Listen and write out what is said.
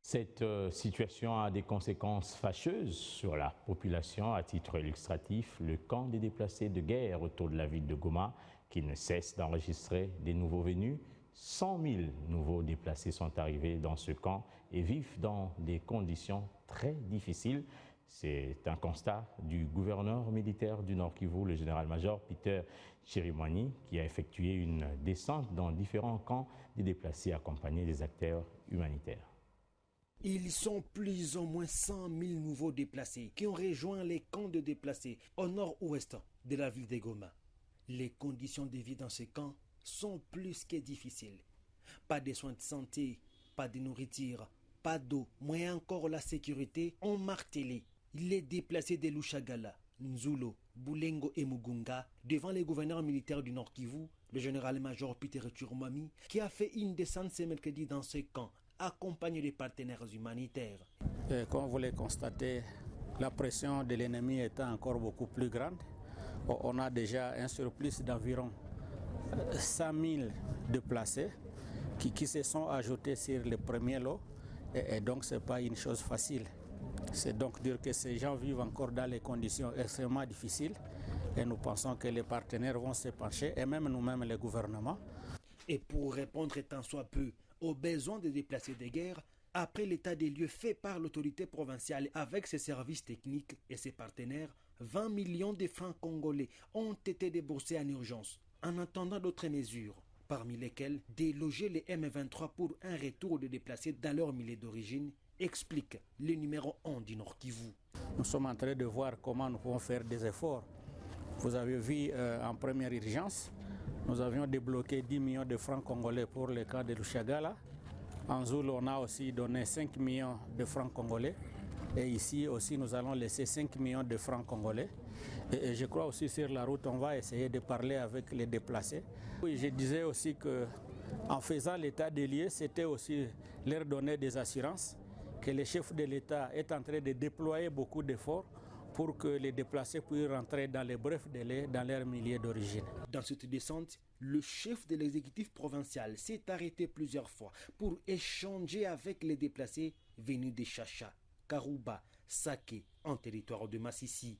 Cette situation a des conséquences fâcheuses sur la population. À titre illustratif, le camp des déplacés de guerre autour de la ville de Goma, qui ne cesse d'enregistrer des nouveaux venus. 100 000 nouveaux déplacés sont arrivés dans ce camp et vivent dans des conditions très difficiles. C'est un constat du gouverneur militaire du Nord Kivu, le général-major Peter Chirimwani, qui a effectué une descente dans différents camps des déplacés accompagnés des acteurs humanitaires. Ils sont plus ou moins 100 000 nouveaux déplacés qui ont rejoint les camps de déplacés au nord-ouest de la ville de Goma. Les conditions de vie dans ces camps sont plus que difficiles. Pas de soins de santé, pas de nourriture, pas d'eau, moins encore la sécurité ont martelé les déplacés de Lushagala, Nzulo, Bulengo et Mugunga devant les gouverneurs militaires du Nord Kivu, le général-major Peter Chirimwani, qui a fait une descente ce mercredi dans ces camps, accompagné des partenaires humanitaires. Comme vous le constatez, la pression de l'ennemi est encore beaucoup plus grande. On a déjà un surplus d'environ 100 000 déplacés qui se sont ajoutés sur le premier lot. Et donc ce n'est pas une chose facile. C'est donc dire que ces gens vivent encore dans des conditions extrêmement difficiles. Et nous pensons que les partenaires vont se pencher, et même nous-mêmes, le gouvernement. Et pour répondre tant soit peu aux besoins des déplacés de guerre, après l'état des lieux fait par l'autorité provinciale avec ses services techniques et ses partenaires, 20 millions de francs congolais ont été déboursés en urgence, en attendant d'autres mesures, parmi lesquelles déloger les M23 pour un retour de déplacés dans leur milieu d'origine, explique le numéro 1 du Nord Kivu. Nous sommes en train de voir comment nous pouvons faire des efforts. Vous avez vu en première urgence, nous avions débloqué 10 millions de francs congolais pour le camp de Lushagala. En Zoul, on a aussi donné 5 millions de francs congolais. Et ici aussi, nous allons laisser 5 millions de francs congolais. Et je crois aussi sur la route, on va essayer de parler avec les déplacés. Oui, je disais aussi qu'en faisant l'état des lieux, c'était aussi leur donner des assurances que le chef de l'État est en train de déployer beaucoup d'efforts pour que les déplacés puissent rentrer dans les brefs délais dans leur milieu d'origine. Dans cette descente, le chef de l'exécutif provincial s'est arrêté plusieurs fois pour échanger avec les déplacés venus de Chacha, Karouba, Saké, en territoire de Massissi.